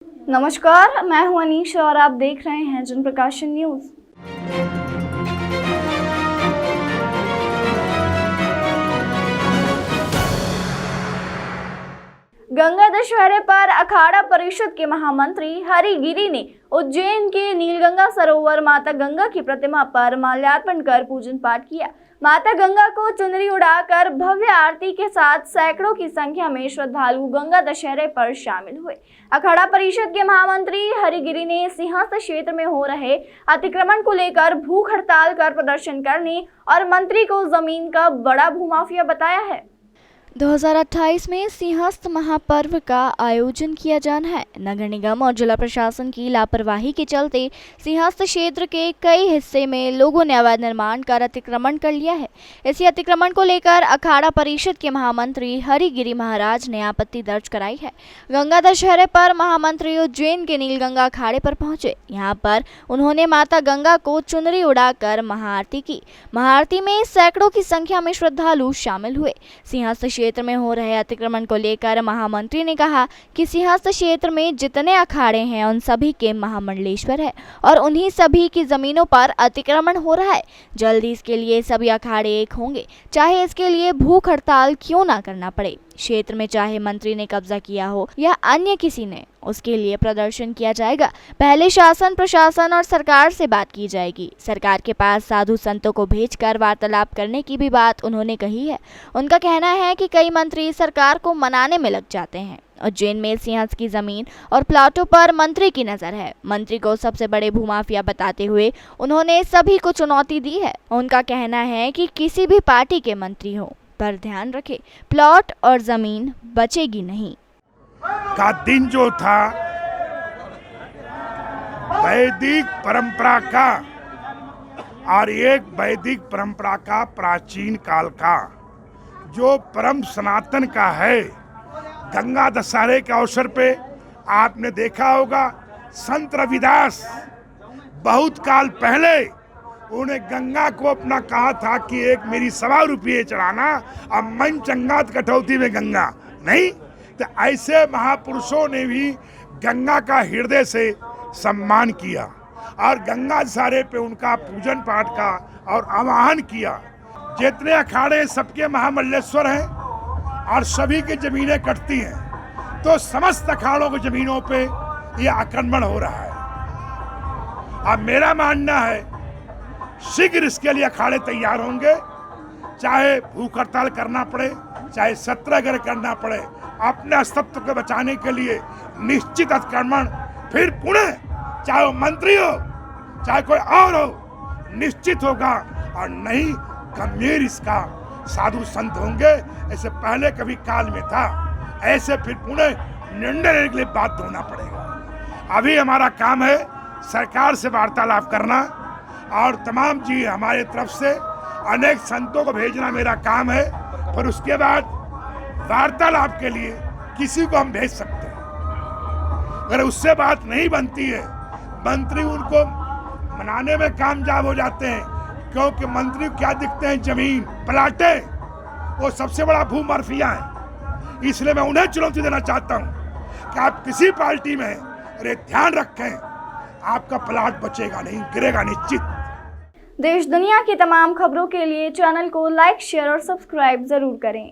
नमस्कार, मैं हूं अनीशा और आप देख रहे हैं जनप्रकाशन न्यूज। गंगा दशहरे पर अखाड़ा परिषद के महामंत्री हरि गिरि ने उज्जैन के नीलगंगा सरोवर माता गंगा की प्रतिमा पर माल्यार्पण कर पूजन पाठ किया। माता गंगा को चुनरी उड़ाकर भव्य आरती के साथ सैकड़ों की संख्या में श्रद्धालु गंगा दशहरे पर शामिल हुए। अखाड़ा परिषद के महामंत्री हरि गिरि ने सिंहस्थ क्षेत्र में हो रहे अतिक्रमण को लेकर भूख हड़ताल कर प्रदर्शन करने और मंत्री को जमीन का बड़ा भूमाफिया बताया है। 2028 में सिंहस्थ महापर्व का आयोजन किया जाना है। नगर निगम और जिला प्रशासन की लापरवाही के चलते सिंहस्थ क्षेत्र के कई हिस्से में लोगों ने अवैध निर्माण कर अतिक्रमण कर लिया है। इसी अतिक्रमण को लेकर अखाड़ा परिषद के महामंत्री हरि गिरि महाराज ने आपत्ति दर्ज कराई है। गंगा दशहरे पर महामंत्री उज्जैन के नीलगंगा अखाड़े पर पहुंचे। यहाँ पर उन्होंने माता गंगा को चुनरी उड़ाकर महाआरती की। महाआरती में सैकड़ों की संख्या में श्रद्धालु शामिल हुए। सिंहस्थ क्षेत्र में हो रहे अतिक्रमण को लेकर महामंत्री ने कहा कि सिंहस्थ क्षेत्र में जितने अखाड़े हैं उन सभी के महामंडलेश्वर है और उन्हीं सभी की जमीनों पर अतिक्रमण हो रहा है। जल्दी इसके लिए सभी अखाड़े एक होंगे, चाहे इसके लिए भूख हड़ताल क्यों ना करना पड़े। क्षेत्र में चाहे मंत्री ने कब्जा किया हो या अन्य किसी ने, उसके लिए प्रदर्शन किया जाएगा। पहले शासन, प्रशासन और सरकार से बात की जाएगी। सरकार के पास साधु संतों को भेजकर वार्तालाप करने की भी बात उन्होंने कही है। उनका कहना है कि कई मंत्री सरकार को मनाने में लग जाते हैं। उज्जैन में सिंहस्थ की जमीन और प्लाटों पर मंत्री की नजर है। मंत्री को सबसे बड़े भूमाफिया बताते हुए उन्होंने सभी को चुनौती दी है। उनका कहना है कि किसी भी पार्टी के मंत्री हो पर ध्यान रखे, प्लॉट और जमीन बचेगी नहीं। का दिन जो था वैदिक परंपरा का और एक वैदिक परंपरा का प्राचीन काल का जो परम सनातन का है। गंगा दशहरे के अवसर पे आपने देखा होगा संत रविदास बहुत काल पहले उन्हें गंगा को अपना कहा था कि एक मेरी 1.25 रुपये चढ़ाना, अब मन चंगात कटौती में गंगा नहीं। तो ऐसे महापुरुषों ने भी गंगा का हृदय से सम्मान किया और गंगा दशहरे पे उनका पूजन पाठ का और आवाहन किया। जितने अखाड़े सबके महामल्लेश्वर हैं और सभी की जमीनें कटती हैं, तो समस्त अखाड़ों की जमीनों पे यह आक्रमण हो रहा है। अब मेरा मानना है शीघ्र इसके लिए अखाड़े तैयार होंगे, चाहे भूख हड़ताल करना पड़े, चाहे सत्याग्रह करना पड़े। अपने अस्तित्व को बचाने के लिए निश्चित अतिक्रमण फिर पुनः, चाहे वो मंत्री हो चाहे कोई और हो, निश्चित होगा और नहीं गंभीर इसका साधु संत होंगे। ऐसे पहले कभी काल में था, ऐसे फिर पुनः निर्णय लेने के लिए बाध्य होना पड़ेगा। अभी हमारा काम है सरकार से वार्तालाप करना और तमाम जी हमारे तरफ से अनेक संतों को भेजना मेरा काम है। पर उसके बाद वार्तालाप के लिए किसी को हम भेज सकते हैं। अगर उससे बात नहीं बनती है, मंत्री उनको मनाने में कामयाब हो जाते हैं, क्योंकि मंत्री क्या दिखते हैं, जमीन प्लाटे, वो सबसे बड़ा भूमाफिया है। इसलिए मैं उन्हें चुनौती देना चाहता हूं कि आप किसी पार्टी में अरे ध्यान रखें, आपका प्लाट बचेगा नहीं, गिरेगा निश्चित। देश दुनिया की तमाम खबरों के लिए चैनल को लाइक, शेयर और सब्सक्राइब जरूर करें।